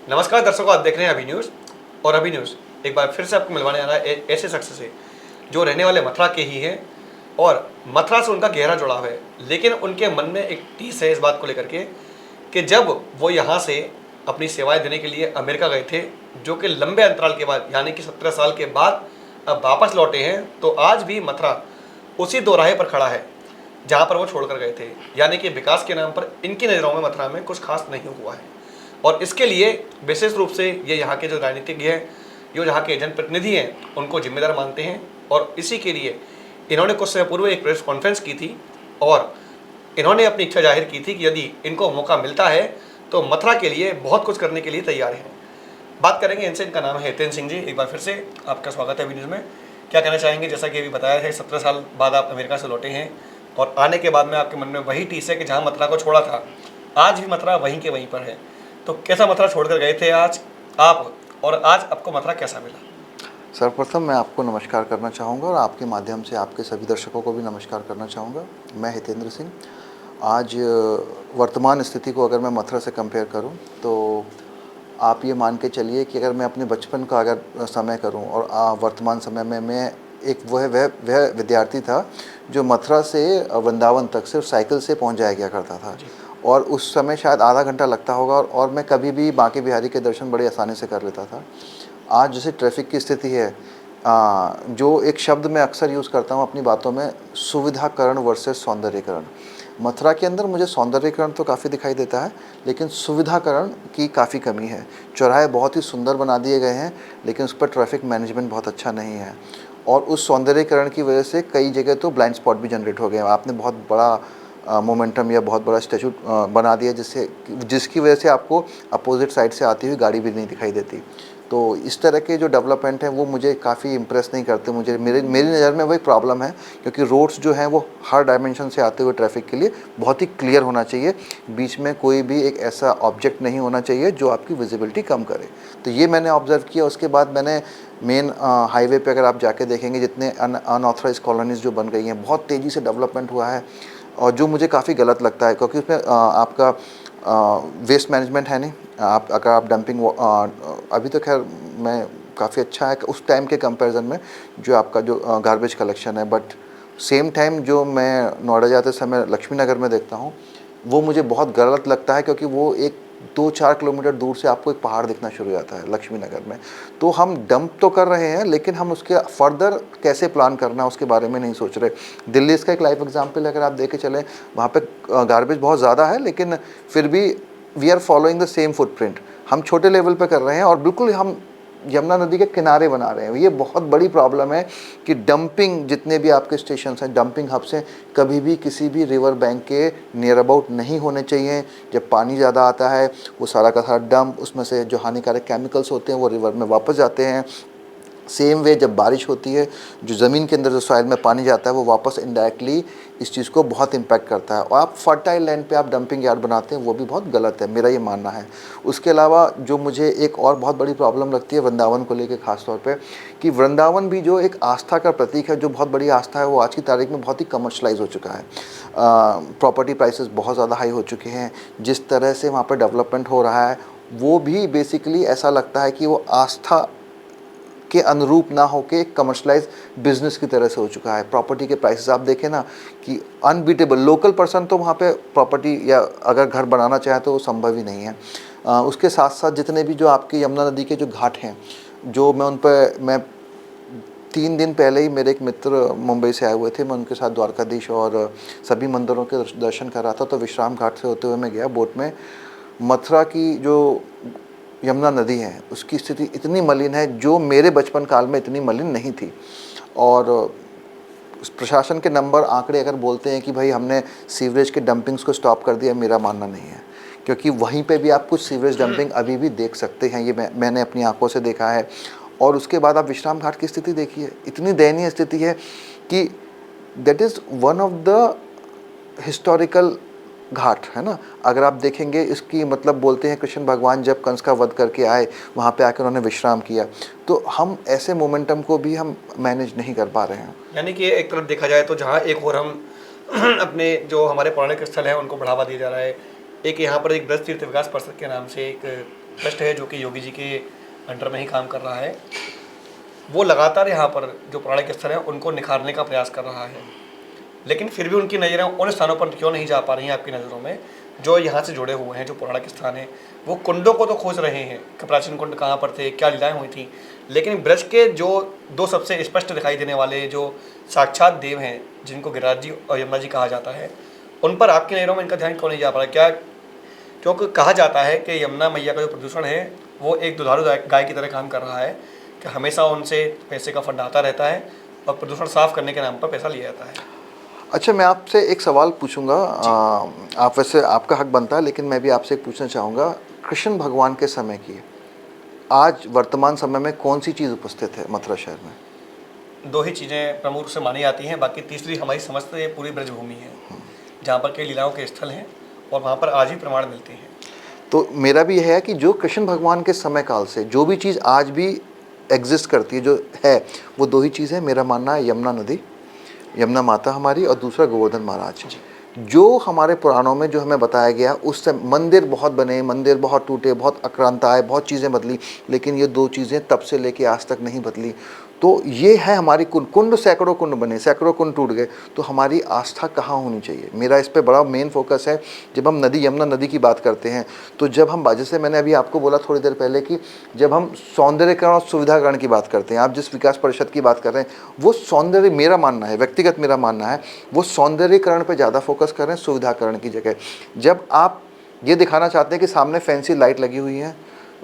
नमस्कार दर्शकों, आप देख रहे हैं अभी न्यूज़। और अभी न्यूज़ एक बार फिर से आपको मिलवाने आ रहा है ऐसे शख्स से जो रहने वाले मथुरा के ही हैं और मथुरा से उनका गहरा जुड़ाव है। लेकिन उनके मन में एक टीस है इस बात को लेकर के कि जब वो यहाँ से अपनी सेवाएं देने के लिए अमेरिका गए थे, जो कि लंबे अंतराल के बाद यानी कि 17 साल के बाद अब वापस लौटे हैं, तो आज भी मथुरा उसी दोराहे पर खड़ा है जहाँ पर वो छोड़कर गए थे। यानी कि विकास के नाम पर इनकी नज़रों में मथुरा में कुछ खास नहीं हुआ है। और इसके लिए विशेष रूप से ये यहाँ के जो राजनीतिज्ञ हैं, जो यहाँ के जनप्रतिनिधि हैं, उनको जिम्मेदार मानते हैं। और इसी के लिए इन्होंने कुछ समय पूर्व एक प्रेस कॉन्फ्रेंस की थी और इन्होंने अपनी इच्छा जाहिर की थी कि यदि इनको मौका मिलता है तो मथुरा के लिए बहुत कुछ करने के लिए तैयार हैं। बात करेंगे इनसे। इनका नाम है हितेंद्र सिंह जी। एक बार फिर से आपका स्वागत है अभी न्यूज़ में। क्या कहना चाहेंगे? जैसा कि अभी बताया है, 17 साल बाद आप अमेरिका से लौटे हैं और आने के बाद में आपके मन में वही टीस है कि जहाँ मथुरा को छोड़ा था, आज भी मथुरा वहीं के वहीं पर है। तो कैसा मथुरा छोड़कर गए थे आज आप, और आज आपको मथुरा कैसा मिला? सर्वप्रथम मैं आपको नमस्कार करना चाहूँगा और आपके माध्यम से आपके सभी दर्शकों को भी नमस्कार करना चाहूँगा। मैं हितेंद्र सिंह। आज वर्तमान स्थिति को अगर मैं मथुरा से कंपेयर करूँ तो आप ये मान के चलिए कि अगर मैं अपने बचपन का अगर समय करूँ और वर्तमान समय में मैं एक वह विद्यार्थी था जो मथुरा से वृंदावन तक सिर्फ साइकिल से पहुँच जाया गया करता था। और उस समय शायद आधा घंटा लगता होगा और मैं कभी भी बांके बिहारी के दर्शन बड़े आसानी से कर लेता था। आज जैसे ट्रैफिक की स्थिति है, जो एक शब्द मैं अक्सर यूज़ करता हूँ अपनी बातों में, सुविधाकरण वर्सेस सौंदर्यीकरण। मथुरा के अंदर मुझे सौंदर्यीकरण तो काफ़ी दिखाई देता है, लेकिन सुविधाकरण की काफ़ी कमी है। चौराहे बहुत ही सुंदर बना दिए गए हैं, लेकिन उस पर ट्रैफिक मैनेजमेंट बहुत अच्छा नहीं है। और उस सौंदर्यीकरण की वजह से कई जगह तो ब्लाइंड स्पॉट भी जनरेट हो गए। आपने बहुत बड़ा मोमेंटम या बहुत बड़ा स्टैचू बना दिया जिसकी वजह से आपको अपोजिट साइड से आती हुई गाड़ी भी नहीं दिखाई देती। तो इस तरह के जो डेवलपमेंट हैं वो मुझे काफ़ी इम्प्रेस नहीं करते। मेरी नज़र में वही प्रॉब्लम है, क्योंकि रोड्स जो हैं वो हर डायमेंशन से आते हुए ट्रैफिक के लिए बहुत ही क्लियर होना चाहिए। बीच में कोई भी एक ऐसा ऑब्जेक्ट नहीं होना चाहिए जो आपकी विजिबिलिटी कम करे। तो ये मैंने ऑब्ज़र्व किया। उसके बाद मैंने मेन हाईवे पे अगर आप जाके देखेंगे, जितने अनऑथराइज कॉलोनीज़ जो बन गई हैं, बहुत तेज़ी से डेवलपमेंट हुआ है और जो मुझे काफ़ी गलत लगता है, क्योंकि उसमें आपका वेस्ट मैनेजमेंट है नहीं। अगर आप डंपिंग अभी तो खैर मैं काफ़ी अच्छा है उस टाइम के कंपैरिजन में जो आपका जो गार्बेज कलेक्शन है, बट सेम टाइम जो मैं नोएडा जाते समय लक्ष्मी नगर में देखता हूँ वो मुझे बहुत गलत लगता है, क्योंकि वो एक 2-4 किलोमीटर दूर से आपको एक पहाड़ दिखना शुरू हो जाता है लक्ष्मी नगर में। तो हम डंप तो कर रहे हैं, लेकिन हम उसके फर्दर कैसे प्लान करना है उसके बारे में नहीं सोच रहे। दिल्ली इसका एक लाइव एग्जांपल है, अगर आप देखे चलें, वहाँ पे गार्बेज बहुत ज़्यादा है, लेकिन फिर भी we are following the same footprint. हम छोटे लेवल पे कर रहे हैं और बिल्कुल हम यमुना नदी के किनारे बना रहे हैं। ये बहुत बड़ी प्रॉब्लम है कि डंपिंग, जितने भी आपके स्टेशन हैं, डंपिंग हब्स हैं, कभी भी किसी भी रिवर बैंक के नियर अबाउट नहीं होने चाहिए। जब पानी ज़्यादा आता है वो सारा का सारा डंप, उसमें से जो हानिकारक केमिकल्स होते हैं वो रिवर में वापस जाते हैं। सेम वे जब बारिश होती है, जो ज़मीन के अंदर जो सॉइल में पानी जाता है वो वापस इनडायरेक्टली इस चीज़ को बहुत इम्पैक्ट करता है। और आप फर्टाइल लैंड पे आप डंपिंग यार्ड बनाते हैं, वो भी बहुत गलत है, मेरा ये मानना है। उसके अलावा जो मुझे एक और बहुत बड़ी प्रॉब्लम लगती है वृंदावन को लेकर ख़ास तौर पे, कि वृंदावन भी जो एक आस्था का प्रतीक है, जो बहुत बड़ी आस्था है, वो आज की तारीख में बहुत ही कमर्शलाइज हो चुका है। प्रॉपर्टी प्राइसेस बहुत ज़्यादा हाई हो चुके हैं। जिस तरह से वहाँ पर डेवलपमेंट हो रहा है वो भी बेसिकली ऐसा लगता है कि वो आस्था के अनुरूप ना हो के एक कमर्शलाइज बिजनेस की तरह से हो चुका है। प्रॉपर्टी के प्राइसेस आप देखें ना कि अनबीटेबल। लोकल पर्सन तो वहाँ पे प्रॉपर्टी या अगर घर बनाना चाहे तो वो संभव ही नहीं है। उसके साथ साथ जितने भी जो आपके यमुना नदी के जो घाट हैं, जो मैं उन पर 3 दिन पहले ही मेरे एक मित्र मुंबई से आए हुए थे, मैं उनके साथ द्वारकाधीश और सभी मंदिरों के दर्शन कर रहा था। तो विश्राम घाट से होते हुए मैं गया बोट में। मथुरा की जो यमुना नदी है उसकी स्थिति इतनी मलिन है जो मेरे बचपन काल में इतनी मलिन नहीं थी। और प्रशासन के नंबर आंकड़े अगर बोलते हैं कि भाई हमने सीवरेज के डंपिंग्स को स्टॉप कर दिया, मेरा मानना नहीं है, क्योंकि वहीं पे भी आप कुछ सीवरेज डंपिंग अभी भी देख सकते हैं। ये मैंने अपनी आंखों से देखा है। और उसके बाद आप विश्राम घाट की स्थिति देखिए, इतनी दयनीय स्थिति है कि that is one of the historical ghat है ना। अगर आप देखेंगे इसकी मतलब बोलते हैं कृष्ण भगवान जब कंस का वध करके आए, वहाँ पे आकर उन्होंने विश्राम किया। तो हम ऐसे मोमेंटम को भी हम मैनेज नहीं कर पा रहे हैं। यानी कि एक तरफ देखा जाए तो जहाँ एक और हम अपने जो हमारे पौराणिक स्थल हैं उनको बढ़ावा दिया जा रहा है। एक यहाँ पर एक ब्रज तीर्थ विकास परिषद के नाम से एक ट्रस्ट है जो कि योगी जी के अंडर में ही काम कर रहा है, वो लगातार यहाँ पर जो पौराणिक स्थल हैं उनको निखारने का प्रयास कर रहा है। लेकिन फिर भी उनकी नज़रें उन स्थानों पर क्यों नहीं जा पा रही हैं आपकी नज़रों में, जो यहाँ से जुड़े हुए हैं, जो पौराणिक स्थान हैं। वो कुंडों को तो खोज रहे हैं कि प्राचीन कुंड कहाँ पर थे, क्या लीलाएं हुई थी, लेकिन ब्रज के जो दो सबसे स्पष्ट दिखाई देने वाले जो साक्षात देव हैं, जिनको गिरिराज जी और यमुना जी कहा जाता है, उन पर आपकी नज़रों में इनका ध्यान क्यों नहीं जा पा रहा? क्या क्योंकि कहा जाता है कि यमुना मैया का जो प्रदूषण है वो एक दुधारू गाय की तरह काम कर रहा है, कि हमेशा उनसे पैसे का फंड आता रहता है और प्रदूषण साफ करने के नाम पर पैसा लिया जाता है। अच्छा, मैं आपसे एक सवाल पूछूंगा। आप वैसे आपका हक बनता है, लेकिन मैं भी आपसे एक पूछना चाहूँगा, कृष्ण भगवान के समय की आज वर्तमान समय में कौन सी चीज़ उपस्थित है मथुरा शहर में? दो ही चीज़ें प्रमुख रूप से मानी जाती हैं, बाकी तीसरी हमारी समस्त ये पूरी ब्रजभूमि है, जहाँ पर कई लीलाओं के स्थल हैं और वहाँ पर आज भी प्रमाण मिलते हैं। तो मेरा भी यह है कि जो कृष्ण भगवान के समय काल से जो भी चीज़ आज भी एग्जिस्ट करती है, जो है, वो दो ही चीज़ है। मेरा मानना है यमुना नदी, यमुना माता हमारी, और दूसरा गोवर्धन महाराज। जो हमारे पुराणों में जो हमें बताया गया, उससे मंदिर बहुत बने, मंदिर बहुत टूटे, बहुत आक्रांत आए, बहुत चीज़ें बदली, लेकिन ये दो चीज़ें तब से लेके आज तक नहीं बदली। तो ये है हमारी कुंड सैकड़ों कुंड बने, सैकड़ों कुंड टूट गए, तो हमारी आस्था कहाँ होनी चाहिए? मेरा इस पे बड़ा मेन फोकस है। जब हम नदी, यमुना नदी की बात करते हैं, तो जब हम, जैसे मैंने अभी आपको बोला थोड़ी देर पहले कि जब हम सौंदर्यकरण और सुविधाकरण की बात करते हैं, आप जिस विकास परिषद की बात कर रहे हैं, वो सौंदर्य, मेरा मानना है, व्यक्तिगत मेरा मानना है, वो सौंदर्यकरण पर ज़्यादा फोकस कर रहे हैं सुविधाकरण की जगह। जब आप ये दिखाना चाहते हैं कि सामने फैंसी लाइट लगी हुई है,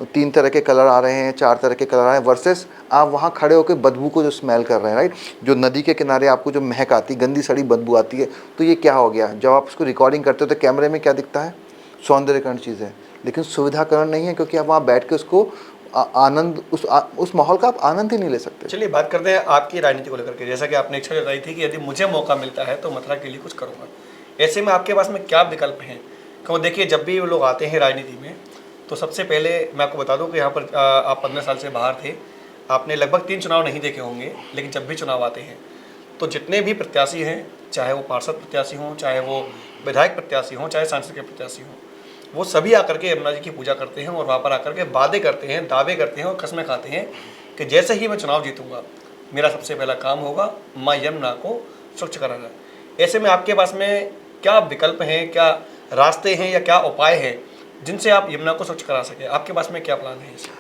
3 तरह के कलर आ रहे हैं, 4 तरह के कलर आ रहे हैं, वर्सेस आप वहाँ खड़े होकर बदबू को जो स्मेल कर रहे हैं, राइट, जो नदी के किनारे आपको जो महक आती, गंदी सड़ी बदबू आती है, तो ये क्या हो गया? जब आप उसको रिकॉर्डिंग करते हो तो कैमरे में क्या दिखता है? सौंदर्यकरण चीज़ें, लेकिन सुविधाकरण नहीं है, क्योंकि आप वहाँ बैठ के उसको आनंद, उस माहौल का आप आनंद ही नहीं ले सकते। चलिए बात करते हैं आपकी राजनीति को लेकर के। जैसा कि आपने इच्छा जताई थी कि यदि मुझे मौका मिलता है तो मथुरा के लिए कुछ करूँगा, ऐसे में आपके पास में क्या विकल्प हैं? क्यों देखिए, जब भी लोग आते हैं राजनीति में, तो सबसे पहले मैं आपको बता दूं कि यहाँ पर आप 15 साल से बाहर थे, आपने लगभग 3 चुनाव नहीं देखे होंगे, लेकिन जब भी चुनाव आते हैं तो जितने भी प्रत्याशी हैं, चाहे वो पार्षद प्रत्याशी हों, चाहे वो विधायक प्रत्याशी हों, चाहे सांसद के प्रत्याशी हों, वो सभी आकर के यमुना जी की पूजा करते हैं और वहाँ पर आकर के वादे करते हैं, दावे करते हैं और कस्में खाते हैं कि जैसे ही मैं चुनाव जीतूँगा, मेरा सबसे पहला काम होगा माँ यमुना को स्वच्छ कराना। ऐसे में आपके पास में क्या विकल्प हैं, क्या रास्ते हैं या क्या उपाय हैं जिनसे आप यमुना को स्वच्छ करा सकें? आपके पास में क्या प्लान है इसका?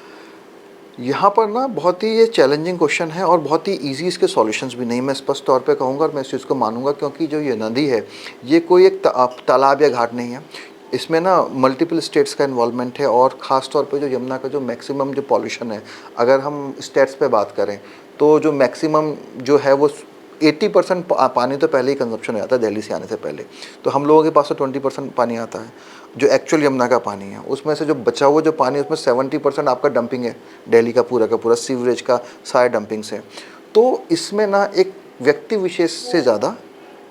यहाँ पर ना बहुत ही ये चैलेंजिंग क्वेश्चन है और बहुत ही इजी इसके सॉल्यूशंस भी नहीं, मैं स्पष्ट तौर पे कहूँगा और मैं इस चीज़ को मानूंगा, क्योंकि जो ये नदी है, ये कोई एक तालाब या घाट नहीं है। इसमें ना मल्टीपल स्टेट्स का इन्वॉल्वमेंट है, और ख़ास तौर पे जो यमुना का जो मैक्सिमम जो पॉल्यूशन है, अगर हम स्टेट्स पे बात करें तो जो मैक्सिमम जो है वो 80% पानी तो पहले ही कंजप्शन हो जाता है दिल्ली से आने से पहले। तो हम लोगों के पास तो 20% पानी आता है जो एक्चुअल यमुना का पानी है। उसमें से जो बचा हुआ जो पानी है उसमें 70% आपका डंपिंग है, दिल्ली का पूरा सीवरेज का सारे डंपिंग से। तो इसमें ना एक व्यक्ति विशेष से ज़्यादा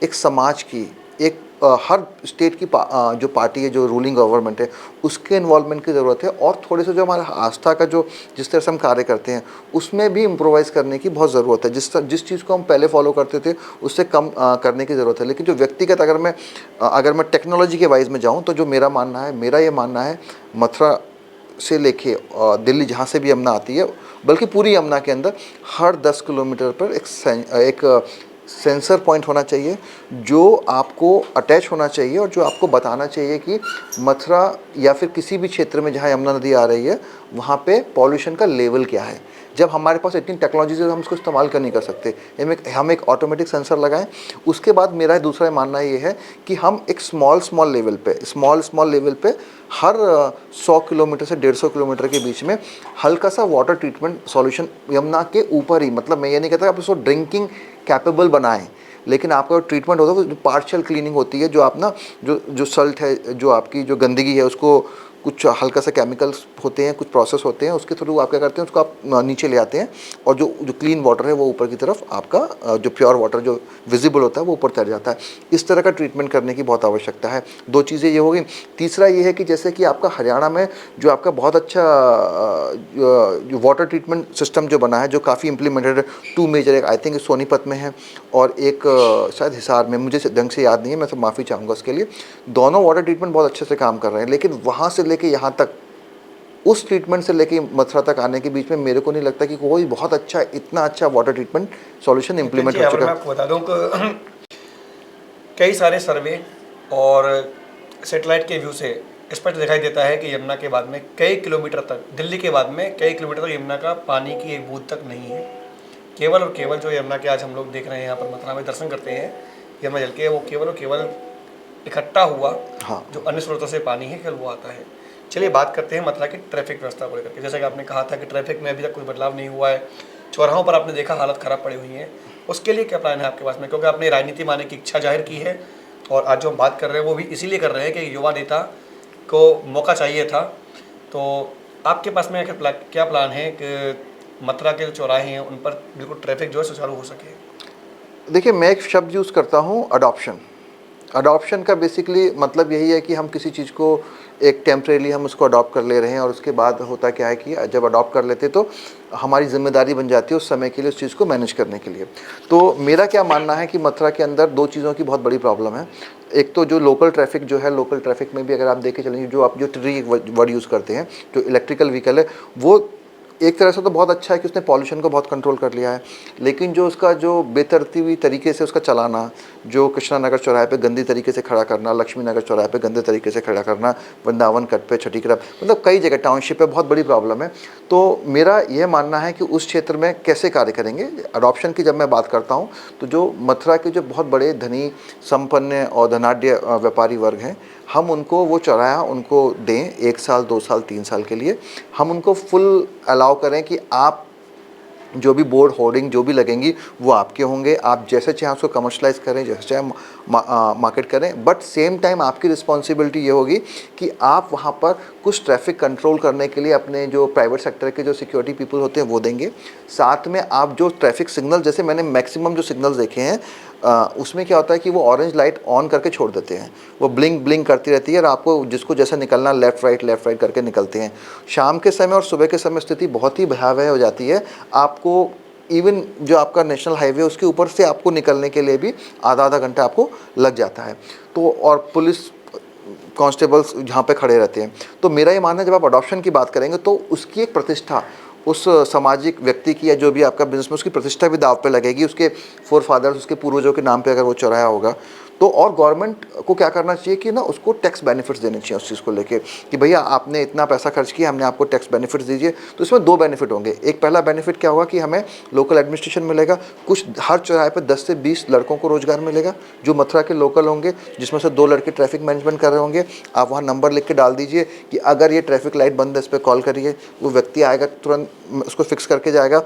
एक समाज की, एक हर स्टेट की जो पार्टी है, जो रूलिंग गवर्नमेंट है, उसके इन्वॉल्वमेंट की ज़रूरत है। और थोड़े से जो हमारा आस्था का जो जिस तरह से हम कार्य करते हैं उसमें भी इम्प्रोवाइज़ करने की बहुत ज़रूरत है। जिस चीज़ को हम पहले फॉलो करते थे उससे कम करने की ज़रूरत है। लेकिन जो व्यक्तिगत अगर मैं टेक्नोलॉजी के वाइज में जाऊँ तो जो मेरा मानना है, मेरा ये मानना है, मथुरा से लेके दिल्ली जहाँ से भी यमुना आती है, बल्कि पूरी यमुना के अंदर हर 10 किलोमीटर पर एक सेंसर पॉइंट होना चाहिए जो आपको अटैच होना चाहिए और जो आपको बताना चाहिए कि मथुरा या फिर किसी भी क्षेत्र में जहाँ यमुना नदी आ रही है वहाँ पे पॉल्यूशन का लेवल क्या है। जब हमारे पास इतनी टेक्नोलॉजी है हम उसको इस्तेमाल कर नहीं कर सकते, हम एक ऑटोमेटिक सेंसर लगाएं। उसके बाद मेरा दूसरा मानना ये है कि हम एक स्मॉल लेवल पे हर 100 किलोमीटर से 150 किलोमीटर के बीच में हल्का सा वाटर ट्रीटमेंट सॉल्यूशन यमुना के ऊपर ही, मतलब मैं ये नहीं कहता आप उसको ड्रिंकिंग कैपेबल बनाएं, लेकिन आपका ट्रीटमेंट होता है वो पार्शियल क्लीनिंग होती है, जो आप ना जो सल्ट है, जो आपकी जो गंदगी है, उसको कुछ हल्का सा केमिकल्स होते हैं, कुछ प्रोसेस होते हैं, उसके थ्रू आप क्या करते हैं, उसको आप नीचे ले आते हैं और जो क्लीन वाटर है वो ऊपर की तरफ आपका जो प्योर वाटर जो विजिबल होता है वो ऊपर तैर जाता है। इस तरह का ट्रीटमेंट करने की बहुत आवश्यकता है। 2 चीज़ें ये हो गई। तीसरा ये है कि जैसे कि आपका हरियाणा में जो आपका बहुत अच्छा जो वाटर ट्रीटमेंट सिस्टम जो बना है, जो काफ़ी इम्प्लीमेंटेड है, 2 मेजर, एक आई थिंक सोनीपत में है और एक शायद हिसार में, मुझे ढंग से याद नहीं है, मैं सब माफ़ी चाहूँगा उसके लिए। दोनों वाटर ट्रीटमेंट बहुत अच्छे से काम कर रहे हैं, लेकिन वहाँ से लेके यहाँ तक उस ट्रीटमेंट से लेके मथुरा तक आने के बीच में मेरे को नहीं लगता कि कोई बहुत अच्छा, इतना अच्छा वाटर ट्रीटमेंट सॉल्यूशन इम्प्लीमेंट हो मैं चुका। आपको बता दूं कि कई सारे सर्वे और सैटेलाइट के व्यू से स्पष्ट दिखाई देता है कि यमुना के बाद में कई किलोमीटर तक, दिल्ली के बाद में कई किलोमीटर तक यमुना का पानी की एक बूंद तक नहीं है। केवल और केवल जो यमुना के आज हम लोग देख रहे हैं, यहाँ पर मथुरा में दर्शन करते हैं यमुना जल के, वो केवल और केवल इकट्ठा हुआ हाँ। जो अन्य स्रोतों से पानी है, केवल वो आता है। चलिए बात करते हैं मथुरा की ट्रैफिक व्यवस्था को लेकर के। जैसा कि आपने कहा था कि ट्रैफिक में अभी तक कोई बदलाव नहीं हुआ है, चौराहों पर आपने देखा हालत ख़राब पड़ी हुई है, उसके लिए क्या प्लान है आपके पास में? क्योंकि आपने राजनीति मानने की इच्छा जाहिर की है और आज जो हम बात कर रहे हैं वो भी इसीलिए कर रहे हैं कि युवा नेता को मौका चाहिए था। तो आपके पास में आखिर क्या प्लान है कि मथुरा के जो चौराहे हैं उन पर बिल्कुल ट्रैफिक जो है सुचारू हो सके? देखिए, मैं एक शब्द यूज़ करता हूँ, अडॉप्शन। अडॉप्शन का बेसिकली मतलब यही है कि हम किसी चीज़ को एक टेम्परेली हम उसको अडॉप्ट कर ले रहे हैं और उसके बाद होता क्या है कि जब अडॉप्ट कर लेते तो हमारी जिम्मेदारी बन जाती है उस समय के लिए उस चीज़ को मैनेज करने के लिए। तो मेरा क्या मानना है कि मथुरा के अंदर दो चीज़ों की बहुत बड़ी प्रॉब्लम है। एक तो जो लोकल ट्रैफिक जो है, लोकल ट्रैफिक में भी अगर आप देखे चलेंगे, जो आप जो ट्री वर्ड यूज़ करते हैं, जो इलेक्ट्रिकल व्हीकल है, वो एक तरह से तो बहुत अच्छा है कि उसने पॉल्यूशन को बहुत कंट्रोल कर लिया है, लेकिन जो उसका जो बेतरतीबी तरीके से उसका चलाना, जो कृष्णा नगर चौराहे पे गंदी तरीके से खड़ा करना, लक्ष्मी नगर चौराहे पे गंदे तरीके से खड़ा करना, वृंदावन कट पे, छठी तरफ, मतलब कई जगह टाउनशिप पे बहुत बड़ी प्रॉब्लम है। तो मेरा यह मानना है कि उस क्षेत्र में कैसे कार्य करेंगे। अडॉप्शन की जब मैं बात करता हूँ तो जो मथुरा के जो बहुत बड़े धनी, संपन्न और धनाढ्य व्यापारी वर्ग हैं, हम उनको वो चौराहा उनको दें 1 साल, 2 साल, 3 साल के लिए। हम उनको फुल अलाउ करें कि आप जो भी बोर्ड होर्डिंग जो भी लगेंगी वो आपके होंगे, आप जैसे चाहें उसको कमर्शलाइज़ करें, जैसे चाहें मार्केट करें, बट सेम टाइम आपकी रिस्पॉन्सिबिलिटी ये होगी कि आप वहाँ पर कुछ ट्रैफिक कंट्रोल करने के लिए अपने जो प्राइवेट सेक्टर के जो सिक्योरिटी पीपल होते हैं वो देंगे। साथ में आप जो ट्रैफिक सिग्नल, जैसे मैंने मैक्सिमम जो सिग्नल्स देखे हैं उसमें क्या होता है कि वो ऑरेंज लाइट ऑन करके छोड़ देते हैं, वो ब्लिंक ब्लिंक करती रहती है और आपको जिसको जैसे निकलना लेफ़्ट राइट करके निकलते हैं। शाम के समय और सुबह के समय स्थिति बहुत ही भयावह हो जाती है। आपको इवन जो आपका नेशनल हाईवे उसके ऊपर से आपको निकलने के लिए भी आधा घंटा आपको लग जाता है। तो और पुलिस कांस्टेबल्स जहाँ पे खड़े रहते हैं। तो मेरा ये मानना है जब आप अडॉप्शन की बात करेंगे तो उसकी एक प्रतिष्ठा, उस सामाजिक व्यक्ति की या जो भी आपका बिजनेस में, उसकी प्रतिष्ठा भी दाव पे लगेगी। उसके फोर फादर्स, उसके पूर्वजों के नाम पे अगर वो चौराहा होगा तो, और गवर्नमेंट को क्या करना चाहिए कि ना उसको टैक्स बेनिफिट्स देने चाहिए उस चीज़ को लेके कि भैया आपने इतना पैसा खर्च किया, हमने आपको टैक्स बेनिफिट्स दीजिए। तो इसमें 2 बेनिफिट होंगे। एक पहला बेनिफिट क्या होगा कि हमें लोकल एडमिनिस्ट्रेशन मिलेगा, कुछ हर चौराहे पे 10 से 20 लड़कों को रोज़गार मिलेगा जो मथुरा के लोकल होंगे, जिसमें से 2 लड़के ट्रैफिक मैनेजमेंट कर रहे होंगे। आप वहाँ नंबर लिख के डाल दीजिए कि अगर ये ट्रैफिक लाइट बंद है इस पर कॉल करिए, वो व्यक्ति आएगा तुरंत उसको फिक्स करके जाएगा।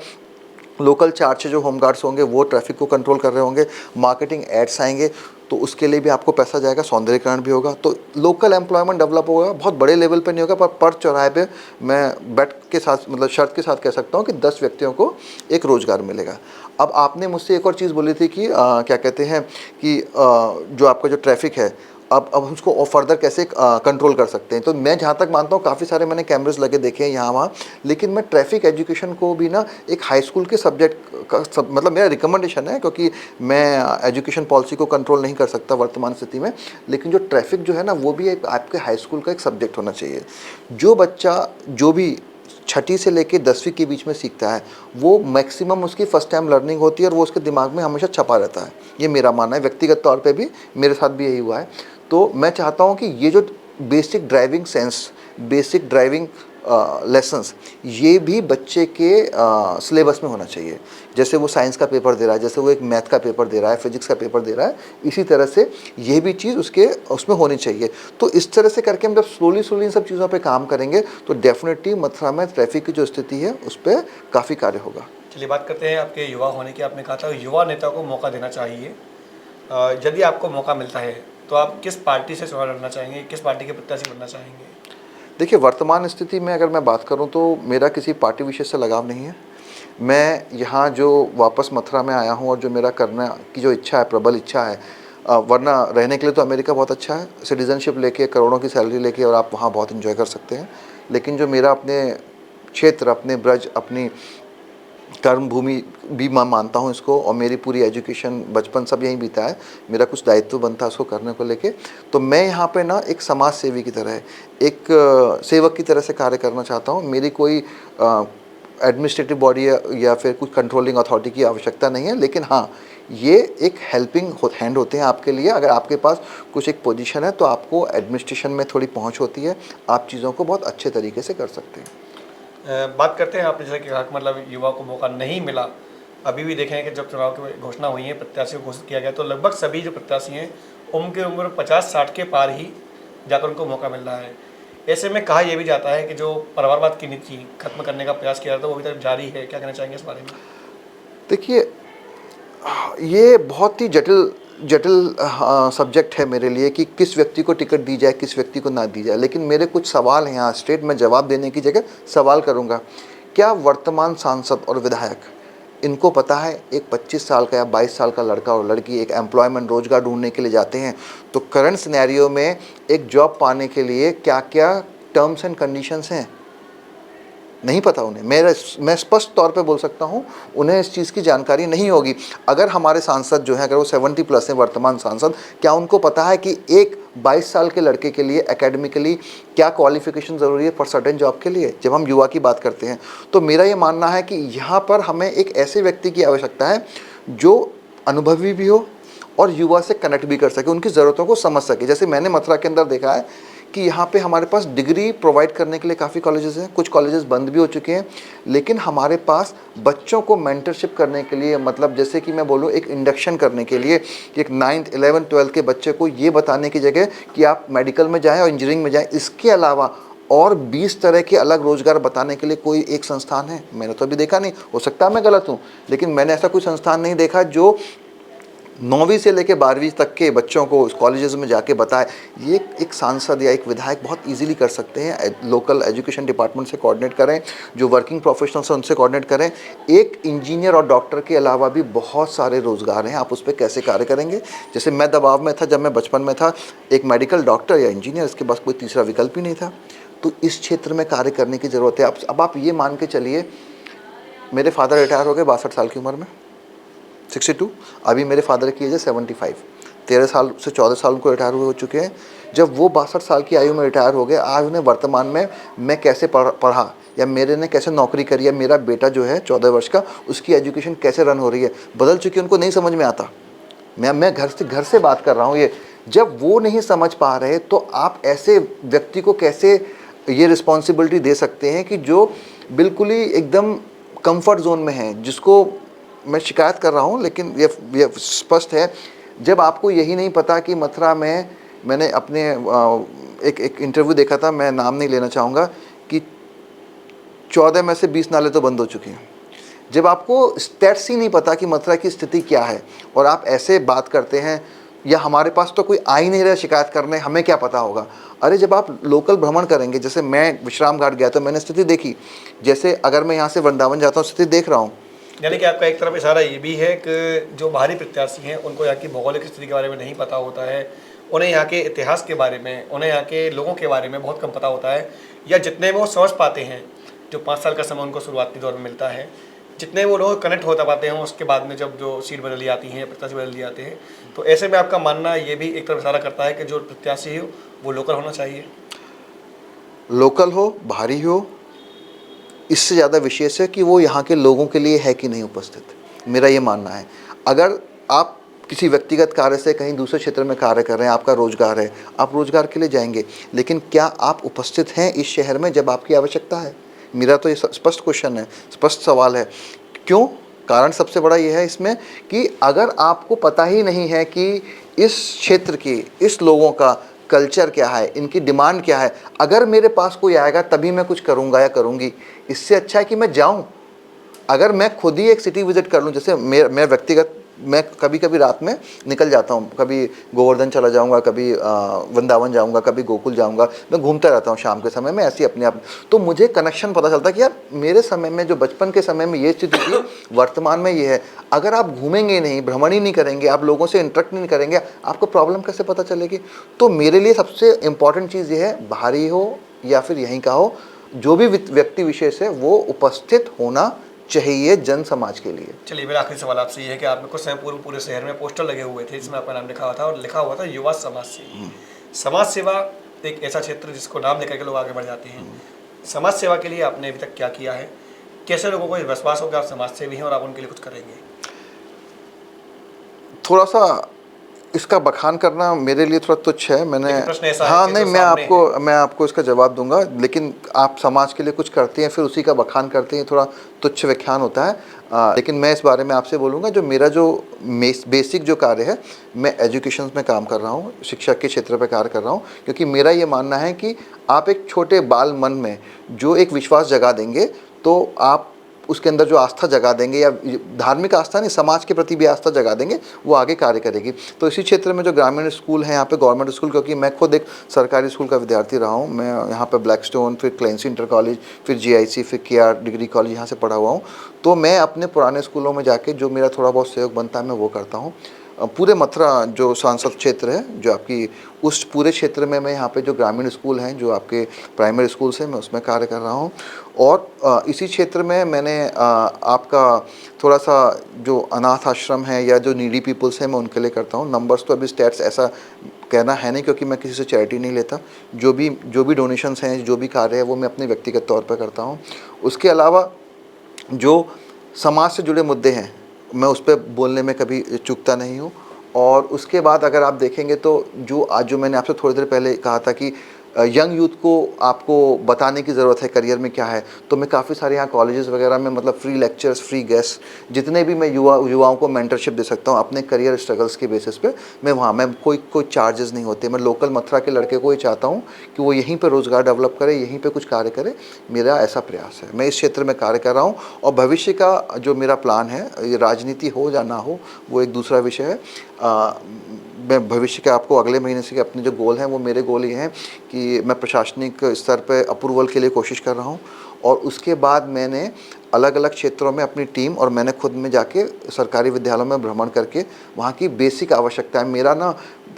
लोकल 4 से जो होमगार्ड्स होंगे वो ट्रैफिक को कंट्रोल कर रहे होंगे। मार्केटिंग एड्स आएंगे तो उसके लिए भी आपको पैसा जाएगा, सौंदर्यीकरण भी होगा, तो लोकल एम्प्लॉयमेंट डेवलप होगा। बहुत बड़े लेवल पे नहीं होगा पर चौराहे पे मैं बेट के साथ, मतलब शर्त के साथ कह सकता हूँ कि 10 व्यक्तियों को एक रोज़गार मिलेगा। अब आपने मुझसे एक और चीज़ बोली थी कि क्या कहते हैं कि जो आपका जो ट्रैफिक है अब उसको और फर्दर कैसे कंट्रोल कर सकते हैं। तो मैं जहाँ तक मानता हूँ काफ़ी सारे मैंने कैमरेज लगे देखे हैं यहाँ वहाँ, लेकिन मैं ट्रैफिक एजुकेशन को भी ना एक हाई स्कूल के सब्जेक्ट का मतलब मेरा रिकमेंडेशन है, क्योंकि मैं एजुकेशन पॉलिसी को कंट्रोल नहीं कर सकता वर्तमान स्थिति में, लेकिन जो ट्रैफिक जो है ना वो भी एक आपके हाई स्कूल का एक सब्जेक्ट होना चाहिए। जो बच्चा जो भी छठी से लेके 10वीं के बीच में सीखता है वो मैक्सिमम उसकी फर्स्ट टाइम लर्निंग होती है और वो उसके दिमाग में हमेशा छपा रहता है। ये मेरा मानना है, व्यक्तिगत तौर पे भी मेरे साथ भी यही हुआ है। तो मैं चाहता हूँ कि ये जो basic driving sense, basic driving lessons, ये भी बच्चे के सिलेबस में होना चाहिए। जैसे वो साइंस का पेपर दे रहा है, जैसे वो एक मैथ का पेपर दे रहा है, फिजिक्स का पेपर दे रहा है, इसी तरह से ये भी चीज़ उसमें होनी चाहिए। तो इस तरह से करके हम जब स्लोली इन सब चीज़ों पे काम करेंगे तो डेफिनेटली मथुरा में ट्रैफिक की जो स्थिति है उस पर काफ़ी कार्य होगा। चलिए बात करते हैं आपके युवा होने की। आपने कहा था युवा नेता को मौका देना चाहिए। यदि आपको मौका मिलता है तो आप किस पार्टी से चुनाव लड़ना चाहेंगे, किस पार्टी के प्रत्याशी बनना चाहेंगे? देखिए, वर्तमान स्थिति में अगर मैं बात करूं तो मेरा किसी पार्टी विशेष से लगाव नहीं है। मैं यहाँ जो वापस मथुरा में आया हूँ और जो मेरा करने की जो इच्छा है, प्रबल इच्छा है, वरना रहने के लिए तो अमेरिका बहुत अच्छा है, सिटीज़नशिप लेके करोड़ों की सैलरी लेके और आप वहाँ बहुत इन्जॉय कर सकते हैं। लेकिन जो मेरा अपने क्षेत्र, अपने ब्रज, अपनी कर्म भूमि भी मैं मानता हूँ इसको, और मेरी पूरी एजुकेशन बचपन सब यहीं बीता है। मेरा कुछ दायित्व बनता है उसको करने को लेके। तो मैं यहाँ पे ना एक समाज सेवी की तरह, एक सेवक की तरह से कार्य करना चाहता हूँ। मेरी कोई एडमिनिस्ट्रेटिव बॉडी या फिर कुछ कंट्रोलिंग अथॉरिटी की आवश्यकता नहीं है, लेकिन हाँ, ये एक हेल्पिंग हैंड होते हैं आपके लिए। अगर आपके पास कुछ एक पोजीशन है तो आपको एडमिनिस्ट्रेशन में थोड़ी पहुँच होती है, आप चीज़ों को बहुत अच्छे तरीके से कर सकते हैं। बात करते हैं, आपने जैसे कि कहा कि मतलब युवा को मौका नहीं मिला। अभी भी देखें कि जब चुनाव की घोषणा हुई है, प्रत्याशियों को घोषित किया गया, तो लगभग सभी जो प्रत्याशी हैं उनकी उम्र 50-60 के पार ही जाकर उनको मौका मिल रहा है। ऐसे में कहा यह भी जाता है कि जो परिवारवाद की नीति खत्म करने का प्रयास किया था वो अभी तक जारी है। क्या कहना चाहेंगे इस बारे में? देखिए, ये बहुत ही जटिल जटिल सब्जेक्ट है मेरे लिए कि किस व्यक्ति को टिकट दी जाए, किस व्यक्ति को ना दी जाए। लेकिन मेरे कुछ सवाल हैं यहाँ स्ट्रेट, मैं जवाब देने की जगह सवाल करूँगा। क्या वर्तमान सांसद और विधायक, इनको पता है एक 25 साल का या 22 साल का लड़का और लड़की एक एम्प्लॉयमेंट रोजगार ढूंढने के लिए जाते हैं, तो करंट सिनेरियो में एक जॉब पाने के लिए क्या क्या टर्म्स एंड कंडीशंस हैं? नहीं पता उन्हें। मैं स्पष्ट तौर पे बोल सकता हूँ, उन्हें इस चीज़ की जानकारी नहीं होगी। अगर हमारे सांसद जो हैं, अगर वो 70 प्लस हैं वर्तमान सांसद, क्या उनको पता है कि एक 22 साल के लड़के के लिए एकेडमिकली क्या क्वालिफिकेशन ज़रूरी है फॉर सर्टेन जॉब के लिए? जब हम युवा की बात करते हैं, तो मेरा ये मानना है कि यहाँ पर हमें एक ऐसे व्यक्ति की आवश्यकता है जो अनुभवी भी हो और युवा से कनेक्ट भी कर सके, उनकी ज़रूरतों को समझ सके। जैसे मैंने मथुरा के अंदर देखा है कि यहाँ पे हमारे पास डिग्री प्रोवाइड करने के लिए काफ़ी कॉलेजेस हैं, कुछ कॉलेजेस बंद भी हो चुके हैं, लेकिन हमारे पास बच्चों को मेंटरशिप करने के लिए, मतलब जैसे कि मैं बोलूँ एक इंडक्शन करने के लिए, एक 9th 11th 12th के बच्चे को ये बताने की जगह कि आप मेडिकल में जाएँ और इंजीनियरिंग में जाएँ, इसके अलावा और 20 तरह के अलग रोज़गार बताने के लिए कोई एक संस्थान है? मैंने तो अभी देखा नहीं, हो सकता है मैं गलत हूँ, लेकिन मैंने ऐसा कोई संस्थान नहीं देखा जो 9वीं से लेकर 12वीं तक के बच्चों को कॉलेजेस में जाके बताए। ये एक सांसद या एक विधायक बहुत इजीली कर सकते हैं। लोकल एजुकेशन डिपार्टमेंट से कोऑर्डिनेट करें, जो वर्किंग प्रोफेशनल्स हैं उनसे कोऑर्डिनेट करें। एक इंजीनियर और डॉक्टर के अलावा भी बहुत सारे रोज़गार हैं, आप उस पर कैसे कार्य करेंगे? जैसे मैं दबाव में था जब मैं बचपन में था, एक मेडिकल डॉक्टर या इंजीनियर, इसके पास कोई तीसरा विकल्प ही नहीं था। तो इस क्षेत्र में कार्य करने की ज़रूरत है। अब आप ये मान के चलिए, मेरे फादर रिटायर हो गए 62 साल की उम्र में, 62। अभी मेरे फादर की एज है 75। 13 साल से 14 साल उनको रिटायर हुए हो चुके हैं। जब वो 62 साल की आयु में रिटायर हो गए, आज उन्हें वर्तमान में मैं कैसे पढ़ा या मेरे ने कैसे नौकरी करी, या मेरा बेटा जो है 14 वर्ष का, उसकी एजुकेशन कैसे रन हो रही है, बदल चुकी है, उनको नहीं समझ में आता। मैं घर से बात कर रहा हूँ ये। जब वो नहीं समझ पा रहे तो आप ऐसे व्यक्ति को कैसे ये रिस्पॉन्सिबिलिटी दे सकते हैं कि जो बिल्कुल ही एकदम कंफर्ट जोन में है, जिसको मैं शिकायत कर रहा हूँ, लेकिन ये स्पष्ट है। जब आपको यही नहीं पता कि मथुरा में, मैंने अपने एक इंटरव्यू देखा था, मैं नाम नहीं लेना चाहूँगा, कि 14 में से 20 नाले तो बंद हो चुके हैं। जब आपको स्टेट्स ही नहीं पता कि मथुरा की स्थिति क्या है और आप ऐसे बात करते हैं, या हमारे पास तो कोई आ ही नहीं रहा शिकायत करने, हमें क्या पता होगा? अरे जब आप लोकल भ्रमण करेंगे, जैसे मैं विश्राम घाट गया तो मैंने स्थिति देखी, जैसे अगर मैं यहाँ से वृंदावन जाता हूँ स्थिति देख रहा हूँ। यानी कि आपका एक तरफ इशारा ये भी है कि जो बाहरी प्रत्याशी हैं उनको यहाँ की भौगोलिक स्थिति के बारे में नहीं पता होता है, उन्हें यहाँ के इतिहास के बारे में, उन्हें यहाँ के लोगों के बारे में बहुत कम पता होता है, या जितने वो समझ पाते हैं, जो 5 साल का समय उनको शुरुआती दौर में मिलता है, जितने वो लोग कनेक्ट होता पाते हैं उसके बाद में जब जो सीट बदली आती है, प्रत्याशी बदल दिए जाते हैं। तो ऐसे में आपका मानना ये भी एक तरफ इशारा करता है कि जो प्रत्याशी हो वो लोकल होना चाहिए? लोकल हो, बाहरी हो, इससे ज़्यादा विशेष है कि वो यहाँ के लोगों के लिए है कि नहीं उपस्थित, मेरा ये मानना है। अगर आप किसी व्यक्तिगत कार्य से कहीं दूसरे क्षेत्र में कार्य कर रहे हैं, आपका रोजगार है, आप रोजगार के लिए जाएंगे, लेकिन क्या आप उपस्थित हैं इस शहर में जब आपकी आवश्यकता है? मेरा तो ये स्पष्ट क्वेश्चन है, स्पष्ट सवाल है। क्यों? कारण सबसे बड़ा ये है इसमें कि अगर आपको पता ही नहीं है कि इस क्षेत्र की, इस लोगों का कल्चर क्या है, इनकी डिमांड क्या है, अगर मेरे पास कोई आएगा तभी मैं कुछ करूँगा या करूँगी, इससे अच्छा है कि मैं जाऊँ। अगर मैं खुद ही एक सिटी विज़िट कर लूँ, जैसे मैं व्यक्तिगत, मैं कभी कभी रात में निकल जाता हूँ, कभी गोवर्धन चला जाऊँगा, कभी वृंदावन जाऊँगा, कभी गोकुल जाऊँगा, मैं घूमता रहता हूँ शाम के समय में ऐसे अपने आप। तो मुझे कनेक्शन पता चलता कि यार मेरे समय में, जो बचपन के समय में ये स्थिति थी, वर्तमान में ये है। अगर आप घूमेंगे नहीं, भ्रमण ही नहीं करेंगे, आप लोगों से इंटरेक्ट नहीं करेंगे, आपको प्रॉब्लम कैसे पता चलेगी? तो मेरे लिए सबसे इम्पॉर्टेंट चीज़ ये है, बाहरी हो या फिर यहीं का हो, जो भी व्यक्ति विशेष है वो उपस्थित होना चाहिए जन समाज के लिए। चलिए, मेरा आखिरी सवाल आपसे ये है कि आपने कुछ समय पूर्व पूरे शहर में पोस्टर लगे हुए थे जिसमें आपका नाम लिखा हुआ था और लिखा हुआ था युवा समाज सेवी। समाज सेवा एक ऐसा क्षेत्र जिसको नाम लेकर के लोग आगे बढ़ जाते हैं। समाज सेवा के लिए आपने अभी तक क्या किया है? कैसे लोगों को ये विश्वास हो कि आप समाज सेवी हैं और आप उनके लिए कुछ करेंगे? थोड़ा सा इसका बखान करना मेरे लिए थोड़ा तुच्छ है। मैंने लेकिन प्रश्न ऐसा है हाँ कि नहीं, जो मैं सामने आपको इसका जवाब दूंगा, लेकिन आप समाज के लिए कुछ करते हैं फिर उसी का बखान करते हैं, थोड़ा तुच्छ व्याख्यान होता है। लेकिन मैं इस बारे में आपसे बोलूँगा, जो मेरा जो बेसिक जो कार्य है, मैं एजुकेशन में काम कर रहा हूँ, शिक्षा के क्षेत्र पर कार्य कर रहा हूँ, क्योंकि मेरा ये मानना है कि आप एक छोटे बाल मन में जो एक विश्वास जगा देंगे तो आप उसके अंदर जो आस्था जगा देंगे, या धार्मिक आस्था नहीं, समाज के प्रति भी आस्था जगा देंगे, वो आगे कार्य करेगी। तो इसी क्षेत्र में जो ग्रामीण स्कूल हैं यहाँ पे, गवर्नमेंट स्कूल, क्योंकि मैं खुद एक सरकारी स्कूल का विद्यार्थी रहा हूँ, मैं यहाँ पे ब्लैकस्टोन, फिर क्लेंसी इंटर कॉलेज, फिर GIC, फिर KR डिग्री कॉलेज यहाँ से पढ़ा हुआ हूँ। तो मैं अपने पुराने स्कूलों में जाके जो मेरा थोड़ा बहुत सहयोग बनता है मैं वो करता हूँ। पूरे मथुरा जो सांसद क्षेत्र है, जो आपकी उस पूरे क्षेत्र में मैं यहाँ पे जो ग्रामीण स्कूल हैं, जो आपके प्राइमरी स्कूल्स हैं, मैं उसमें कार्य कर रहा हूँ। और इसी क्षेत्र में मैंने आपका थोड़ा सा जो अनाथ आश्रम है या जो नीडी पीपल्स हैं, मैं उनके लिए करता हूँ। नंबर्स तो अभी स्टैट्स ऐसा कहना है नहीं, क्योंकि मैं किसी से चैरिटी नहीं लेता। जो भी डोनेशंस हैं, जो भी कार्य है, वो मैं अपने व्यक्तिगत तौर पर करता हूँ। उसके अलावा जो समाज से जुड़े मुद्दे हैं, मैं उस पर बोलने में कभी चूकता नहीं हूँ। और उसके बाद अगर आप देखेंगे तो जो मैंने आपसे थोड़ी देर पहले कहा था कि यंग यूथ को आपको बताने की ज़रूरत है करियर में क्या है, तो मैं काफ़ी सारे यहाँ कॉलेजेस वगैरह में, मतलब फ्री लेक्चर्स, फ्री गेस्ट, जितने भी मैं युवाओं को मेंटरशिप दे सकता हूँ अपने करियर स्ट्रगल्स के बेसिस पे, मैं कोई चार्जेस नहीं होते। मैं लोकल मथुरा के लड़के को ही चाहता हूँ कि वो यहीं पर रोज़गार डेवलप करे, यहीं पर कुछ कार्य करे। मेरा ऐसा प्रयास है, मैं इस क्षेत्र में कार्य कर रहा हूँ। और भविष्य का जो मेरा प्लान है, ये राजनीति हो या ना हो वो एक दूसरा विषय है। मैं भविष्य के आपको अगले महीने से अपने जो गोल हैं, वो मेरे गोल ये हैं कि मैं प्रशासनिक स्तर पे अप्रूवल के लिए कोशिश कर रहा हूँ। और उसके बाद मैंने अलग अलग क्षेत्रों में अपनी टीम और मैंने खुद में जाके सरकारी विद्यालयों में भ्रमण करके वहाँ की बेसिक आवश्यकताएं, मेरा ना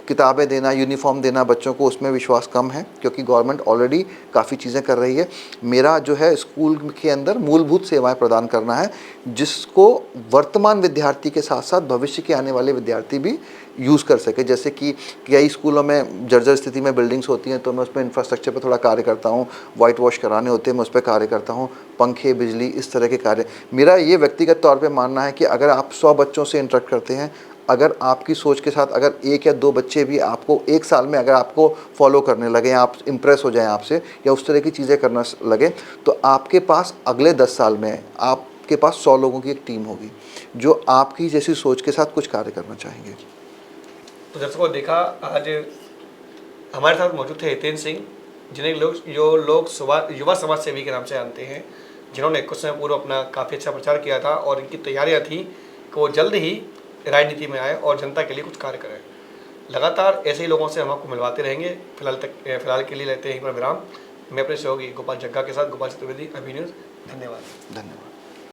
किताबें देना, यूनिफॉर्म देना बच्चों को, उसमें विश्वास कम है, क्योंकि गवर्नमेंट ऑलरेडी काफ़ी चीज़ें कर रही है। मेरा जो है स्कूल के अंदर मूलभूत सेवाएं प्रदान करना है, जिसको वर्तमान विद्यार्थी के साथ साथ भविष्य के आने वाले विद्यार्थी भी यूज़ कर सके। जैसे कि कई स्कूलों में जर्जर स्थिति में बिल्डिंग्स होती हैं, तो मैं उसमें इंफ्रास्ट्रक्चर पर थोड़ा कार्य करता हूँ। वाइट वॉश कराने होते हैं, मैं उस पर कार्य करता हूँ। पंखे, बिजली, इस तरह के कार्य। मेरा ये व्यक्तिगत तौर पे मानना है कि अगर आप 100 बच्चों से इंटरेक्ट करते हैं, अगर आपकी सोच के साथ अगर 1 या 2 बच्चे भी आपको 1 साल में अगर आपको फॉलो करने लगे, आप इम्प्रेस हो जाएं आपसे, या उस तरह की चीज़ें करना लगे, तो आपके पास अगले 10 साल में आपके पास 100 लोगों की एक टीम होगी जो आपकी जैसी सोच के साथ कुछ कार्य करना चाहेंगे। तो दर्शकों, देखा, आज हमारे साथ मौजूद थे हितेंद्र सिंह, जिन्हें लोग युवा समाज सेवी के नाम से जानते हैं, जिन्होंने कुछ समय पूर्व अपना काफ़ी अच्छा प्रचार किया था और इनकी तैयारियां थी कि वो जल्द ही राजनीति में आए और जनता के लिए कुछ कार्य करें। लगातार ऐसे ही लोगों से हम आपको मिलवाते रहेंगे। फिलहाल के लिए लेते हैं यहीं पर विराम। मैं अपने सहयोगी गोपाल जग्गा के साथ गोपाल चतुर्वेदी, अभी न्यूज़। धन्यवाद।